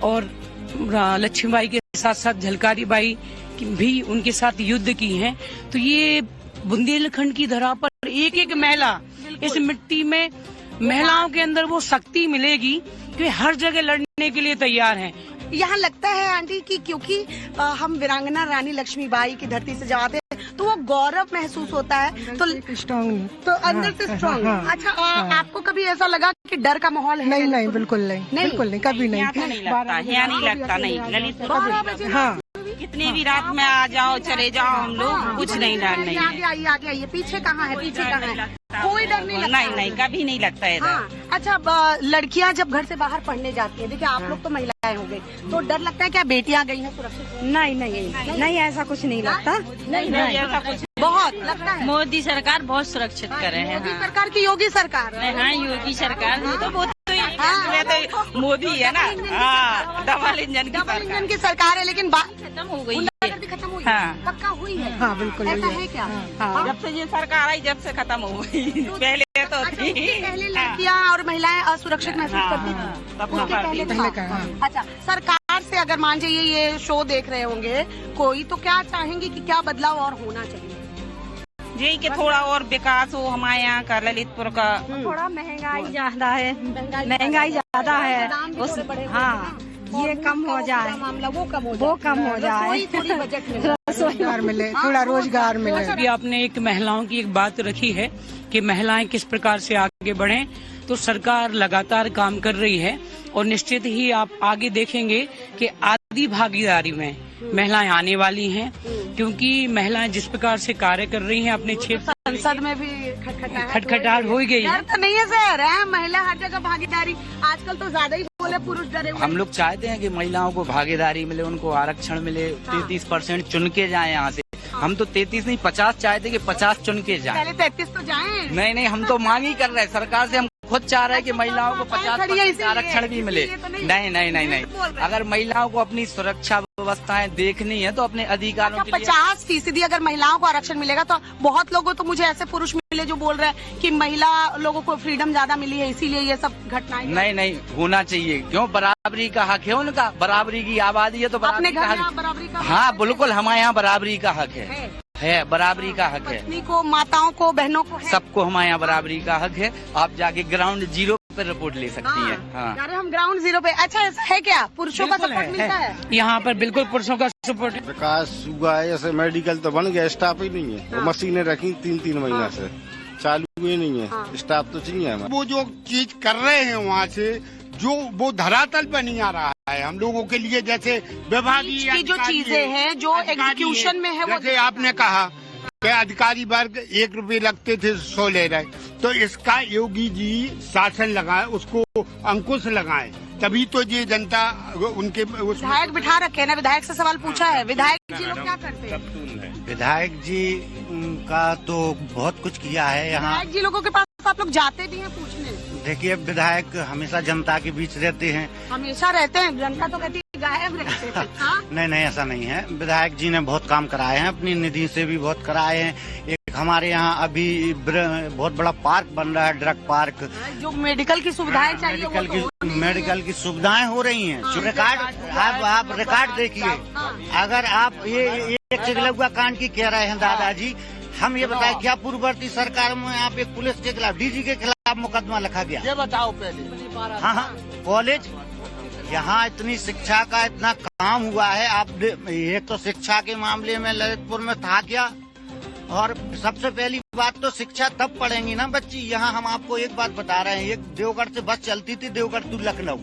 और लक्ष्मीबाई के साथ साथ झलकारी बाई भी उनके साथ युद्ध की हैं। तो ये बुंदेलखंड की धरा पर एक एक महिला, इस मिट्टी में महिलाओं के अंदर वो शक्ति मिलेगी कि हर जगह लड़ने के लिए तैयार हैं। यहाँ लगता है आंटी कि क्योंकि हम वीरांगना रानी लक्ष्मीबाई की धरती से जाते हैं तो वो गौरव महसूस होता है, तो स्ट्रॉन्ग, तो अंदर से स्ट्रॉन्ग। अच्छा, आपको कभी ऐसा लगा कि डर का माहौल है? नहीं नहीं, बिल्कुल नहीं, बिल्कुल नहीं, कभी नहीं। यहाँ नहीं लगता, नहीं ललित हाँ, कितनी भी रात में आ जाओ, चले जाओ, हम लोग कुछ नहीं डर नहीं है। आगे आइए, पीछे कहाँ है, पीछे कहाँ है? कोई डर नहीं लगता? नहीं, कभी नहीं लगता है। हाँ। अच्छा, लड़कियाँ जब घर से बाहर पढ़ने जाती है, देखिए आप लोग तो महिलाएं हो गई, तो डर लगता है क्या बेटियाँ गई हैं सुरक्षित? नहीं ऐसा कुछ नहीं लगता। नहीं ऐसा कुछ बहुत लगता है। मोदी सरकार बहुत सुरक्षित करे हैं। योगी सरकार की योगी सरकार? हाँ, योगी सरकार तो बहुत तो मोदी है ना। हाँ, डबल इंजन की सरकार है, लेकिन खत्म हो गई है। खत्म हुई हाँ। है, पक्का हुई है। हाँ बिल्कुल, ऐसा है क्या? हाँ। जब से ये सरकार आई, जब से खत्म हो गई। पहले तो थी। पहले लड़कियाँ और महिलाएं असुरक्षित महसूस करती थी, उसके पहले का। अच्छा, सरकार से अगर मान जाइए ये शो देख रहे होंगे कोई, तो क्या चाहेंगे कि क्या बदलाव और होना चाहिए? यही कि थोड़ा और विकास हो हमारे यहाँ का, ललितपुर का। थोड़ा महंगाई ज्यादा है, महंगाई ज्यादा है, हाँ, ये कम हो जाए, मामला वो कम हो जाए, थोड़ी बजट में रोजगार मिले, थोड़ा रोजगार मिले। अभी आपने एक महिलाओं की एक बात रखी है कि महिलाएं किस प्रकार से आगे बढ़ें, तो सरकार लगातार काम कर रही है और निश्चित ही आप आगे देखेंगे कि आधी भागीदारी में महिलाएं आने वाली हैं, क्योंकि महिलाएं जिस प्रकार से कार्य कर रही हैं अपने क्षेत्र, संसद में भी खटखटाहट हो गई है। तो नहीं है सर, है महिला हर जगह भागीदारी, आजकल तो ज्यादा ही बोले पुरुष डरे हुए। हम लोग चाहते हैं कि महिलाओं को भागीदारी मिले, उनको आरक्षण मिले, 33% चुन के जाए यहाँ से। हम तो 33 नहीं 50 चाहते कि 50 चुन के जाए। पहले 33 तो जाएं। नहीं, हम तो मांग ही कर रहे हैं सरकार से, हम खुद चाह रहे हैं कि महिलाओं को 50% आरक्षण भी मिले। नहीं, अगर महिलाओं को अपनी सुरक्षा व्यवस्थाएं देखनी है तो अपने अधिकारों के लिए 50% अगर महिलाओं को आरक्षण मिलेगा, तो बहुत लोगों तो मुझे ऐसे पुरुष मिले जो बोल रहे हैं कि महिला लोगों को फ्रीडम ज्यादा मिली है, इसीलिए ये सब घटनाएं। नहीं होना चाहिए। क्यों? बराबरी का हक है उनका, बराबरी की आबादी है तो अपने बराबरी घर का हक। बराबरी का हाँ बिल्कुल, हमारे यहाँ बराबरी का हक है, बराबरी का हक है। पत्नी को, माताओं को, बहनों को, सबको हमारे यहाँ बराबरी का हक है। आप जाके ग्राउंड जीरो पे रिपोर्ट ले सकती हैं। हाँ। अरे हम ग्राउंड जीरो पे। अच्छा, ऐसा है क्या? पुरुषों का सपोर्ट मिलता है यहाँ पर? बिल्कुल पुरुषों का सपोर्ट। विकास हुआ है, जैसे मेडिकल तो बन गया, स्टाफ ही नहीं है। वो मशीनें रखी 3 महीना से, चालू ही नहीं है, स्टाफ तो चाहिए हमें। वो जो चीज कर रहे हैं वहाँ से, जो वो धरातल पर नहीं आ रहा है हम लोगों के लिए। जैसे विभागीय की जो चीजें हैं जो एग्जीक्यूशन में है, वो जैसे आपने कहा कि अधिकारी वर्ग 1 रुपये लगते थे 100 ले रहे, तो इसका योगी जी शासन लगाए, उसको अंकुश लगाए, तभी तो ये जनता उनके विधायक बिठा रखे हैं ना। विधायक से सवाल पूछा है, विधायक जी लोग क्या करते हैं? विधायक जी का तो बहुत कुछ किया है यहाँ। विधायक जी लोगों के पास आप लोग जाते भी हैं पूछने? देखिए, विधायक हमेशा जनता के बीच रहते हैं। हमेशा रहते हैं, जनता तो कहती है गायब रहते हैं। हाँ? नहीं, ऐसा नहीं है। विधायक जी ने बहुत काम कराए हैं, अपनी निधि से भी बहुत कराए हैं। एक हमारे यहाँ अभी बहुत बड़ा पार्क बन रहा है, ड्रग पार्क, जो मेडिकल की सुविधाएं चाहिए, मेडिकल की सुविधाएं हो रही हैं। रिकॉर्ड आप रिकॉर्ड देखिए। अगर आप ये एक चिगलुआ कांड की कह रहे हैं दादाजी, हम ये बताएं क्या पूर्ववर्ती सरकार में आप एक पुलिस के खिलाफ, डीजी के खिलाफ मुकदमा लिखा गया? ये बताओ पहले। हाँ, कॉलेज यहाँ इतनी शिक्षा का इतना काम हुआ है। आप एक तो शिक्षा के मामले में ललितपुर में था क्या, और सबसे पहली बात तो शिक्षा तब पढ़ेंगी ना बच्ची। यहाँ हम आपको एक बात बता रहे हैं, एक देवगढ़ से बस चलती थी, देवगढ़ टू लखनऊ,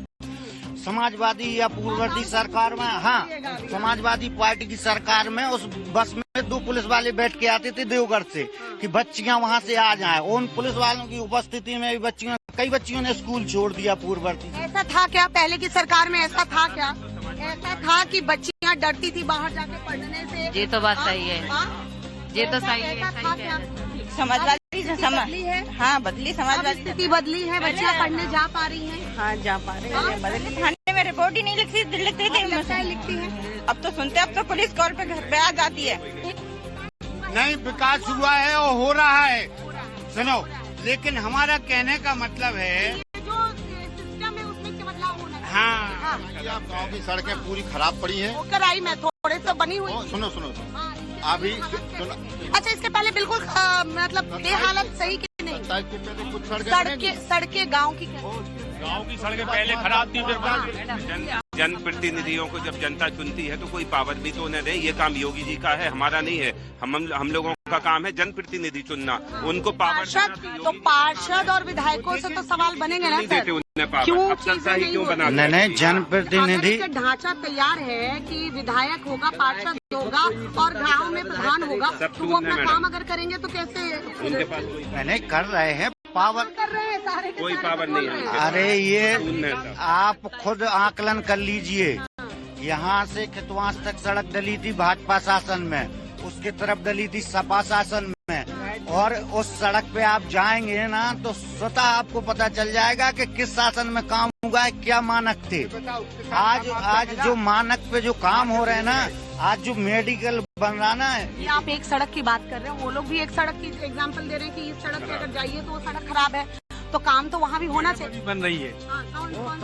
समाजवादी या पूर्ववर्ती सरकार में, हाँ, समाजवादी पार्टी की सरकार में उस बस में 2 पुलिस वाले बैठ के आते थे देवगढ़ से कि बच्चियां वहाँ से आ जाएं। उन पुलिस वालों की उपस्थिति में भी कई बच्चियों ने स्कूल छोड़ दिया पूर्ववर्ती। ऐसा था क्या पहले की सरकार में? ऐसा था क्या? ऐसा था कि बच्चियां डरती थी बाहर जाके पढ़ने से? ये तो बात सही है, ये तो सही है। समाजवादी बदली है। हाँ, बदली, समाजवादी स्थिति बदली है, बच्चियां पढ़ने जा पा रही हैं। हाँ, जा पा रहे हैं। बदली थाने में रिपोर्ट ही नहीं लिखती थे, लिखती है। अब तो सुनते, अब तो पुलिस कॉल पे घर पे आ जाती है। नहीं, विकास हुआ है और हो रहा है, सुनो, लेकिन हमारा कहने का मतलब है जो सिस्टम है उसमें बदलाव होना चाहिए। हाँ, आप गाँव की सड़कें पूरी खराब पड़ी हैं। होकर आई मैं, थोड़े तो बनी हुई। सुनो अभी सुनो, अच्छा, इसके पहले बिल्कुल मतलब बेहालत सही की नहीं? कुछ सड़कें गाँव की गांव की सड़कें पहले खराब थी, फिर जनप्रतिनिधियों को जब जनता चुनती है तो कोई पावर भी तो न दे। ये काम योगी जी का है, हमारा नहीं है। हम लोगों का काम है जनप्रतिनिधि चुनना, उनको पावर देना। तो पार्षद और विधायकों से तो सवाल बनेंगे ना सर, क्यों क्यों बना? नहीं, जनप्रतिनिधि ढांचा तैयार है कि विधायक होगा, पार्षद होगा और गाँव में प्रधान होगा, तो वो अपना काम अगर करेंगे तो कैसे? उनके पास मैंने कर रहे हैं, पावर कर रहे हैं सारे, कोई पावर नहीं है। अरे ये आप खुद आकलन कर लीजिए। यहाँ से खितवास तक सड़क डली थी भाजपा शासन में, उसकी तरफ डली थी सपा शासन में, और उस सड़क पे आप जाएंगे ना तो स्वतः आपको पता चल जाएगा कि किस शासन में काम हुआ है, क्या मानक थे। आज जो मानक पे जो काम हो रहे हैं ना, आज जो मेडिकल बन रहा ना, ये आप एक सड़क की बात कर रहे हो, वो लोग भी एक सड़क की एग्जांपल दे रहे हैं कि इस सड़क पे अगर जाइए तो वो सड़क खराब है, तो काम तो वहाँ भी होना चाहिए। बन रही है,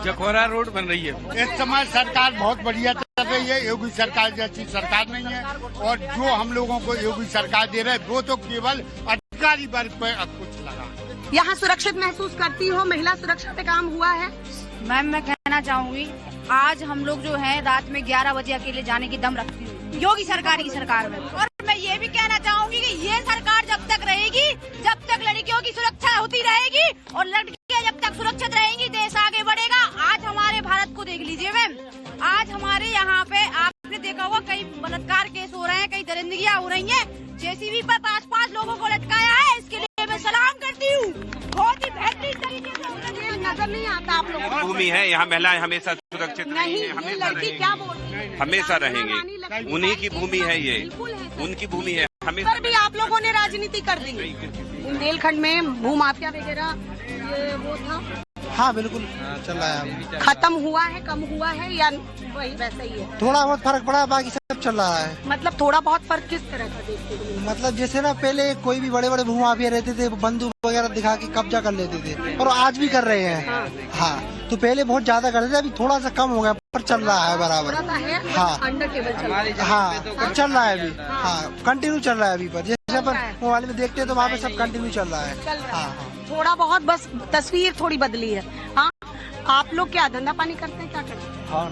जखौरा रोड बन रही है। इस समय सरकार बहुत बढ़िया चल रही है, योगी सरकार जैसी सरकार नहीं है। और जो हम लोगों को योगी सरकार दे रहे वो तो केवल अधिकारी वर्ग पे कुछ लगा। यहाँ सुरक्षित महसूस करती हो? महिला सुरक्षा पे काम हुआ है? मैम, मैं कहना चाहूँगी, आज हम लोग जो है रात में 11 बजे अकेले जाने की दम रखती हूँ योगी सरकार की सरकार में। और मैं ये भी कहना चाहूँगी कि ये सरकार जब तक रहेगी, जब तक लड़कियों की सुरक्षा होती रहेगी और लड़कियाँ जब तक सुरक्षित रहेंगी, देश आगे बढ़ेगा। आज हमारे भारत को देख लीजिए मैम, आज हमारे यहाँ पे आपने देखा होगा कई बलात्कार केस हो रहे हैं, कई दरिंदगियाँ हो रही हैं। जेसीबी पर 5-5 लोगों को लटकाया है, इसके लिए मैं सलाम करती हूँ। बहुत ही बेहतरीन तरीके से नजर नहीं आता आप लोगों को? भूमि है, यहाँ महिलाएं हमेशा सुरक्षित नहीं, ये लड़की क्या बोल रही है? हमेशा रहेंगे, उन्हीं की भूमि है, ये उनकी भूमि है। पर भी आप लोगों ने राजनीति कर दी बुंदेलखंड में, भूमाफिया वगैरह ये वो था। हाँ बिल्कुल चल रहा है। खत्म हुआ है, कम हुआ है या वही वैसा ही है? थोड़ा बहुत फर्क पड़ा, बाकी सब चल रहा है। मतलब थोड़ा बहुत फर्क किस तरह का देखते हो? मतलब जैसे ना पहले कोई भी बड़े बड़े भूमाफिया रहते थे, बंदूक वगैरह दिखा के कब्जा कर लेते थे, और आज भी कर रहे हैं। हाँ, तो पहले बहुत ज्यादा करते थे, अभी थोड़ा सा कम हो गया, पर चल रहा है बराबर। हाँ, अंडर टेबल चल रहा है। हाँ, चल रहा है अभी। हाँ, कंटिन्यू चल रहा है अभी। पर जैसे अपन मोबाइल में देखते हैं तो वहाँ पे सब कंटिन्यू चल रहा है। हाँ, थोड़ा बहुत बस तस्वीर थोड़ी बदली है। हाँ, आप लोग क्या धंधा पानी करते हैं, क्या करते हैं? हाँ,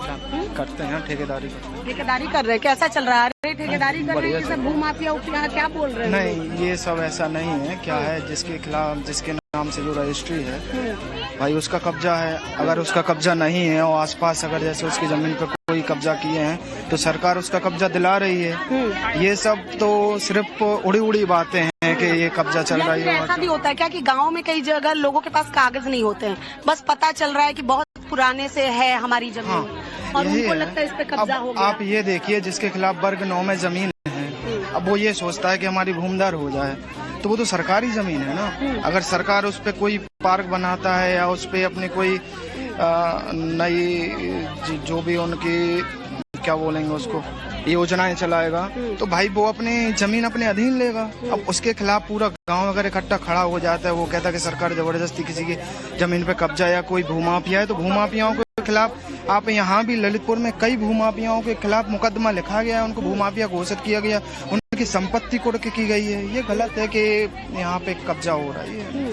करते हैं, ठेकेदारी करते हैं। ठेकेदारी कर रहे हैं, कैसा चल रहा है? अरे ठेकेदारी कर रहे हैं, भूमाफिया उफिया क्या बोल रहे हैं? नहीं, ये सब ऐसा नहीं है। क्या है, जिसके खिलाफ, जिसके नाम से जो रजिस्ट्री है भाई, उसका कब्जा है। अगर उसका कब्जा नहीं है और आसपास अगर जैसे उसकी जमीन पर कोई कब्जा किए हैं तो सरकार उसका कब्जा दिला रही है। ये सब तो सिर्फ उड़ी उड़ी बातें हैं कि ये कब्जा चल रहा है। ऐसा भी होता है क्या कि गाँव में कई जगह लोगों के पास कागज नहीं होते हैं, बस पता चल रहा है कि बहुत पुराने से है हमारी जमीन। हाँ, और उनको लगता है इस पे कब्जा हो गया। आप ये देखिए, जिसके खिलाफ वर्ग 9 में जमीन है, अब वो ये सोचता है कि हमारी भूमिदार हो जाए, तो वो तो सरकारी जमीन है ना। अगर सरकार उस पे कोई पार्क बनाता है या उस पे अपनी कोई नई जो भी उनकी क्या बोलेंगे उसको योजनाएं चलाएगा, तो भाई वो अपनी जमीन अपने अधीन लेगा। अब उसके खिलाफ पूरा गांव अगर इकट्ठा खड़ा हो जाता है, वो कहता है कि सरकार जबरदस्ती किसी की जमीन पे कब्जा या कोई भूमाफिया है, तो भूमाफियाओं के खिलाफ आप यहाँ भी ललितपुर में कई भूमाफियाओं के खिलाफ मुकदमा लिखा गया है, उनको भूमाफिया घोषित किया गया, उनकी संपत्ति कुर्क की गई है। ये गलत है कि यहाँ पे कब्जा हो रहा है।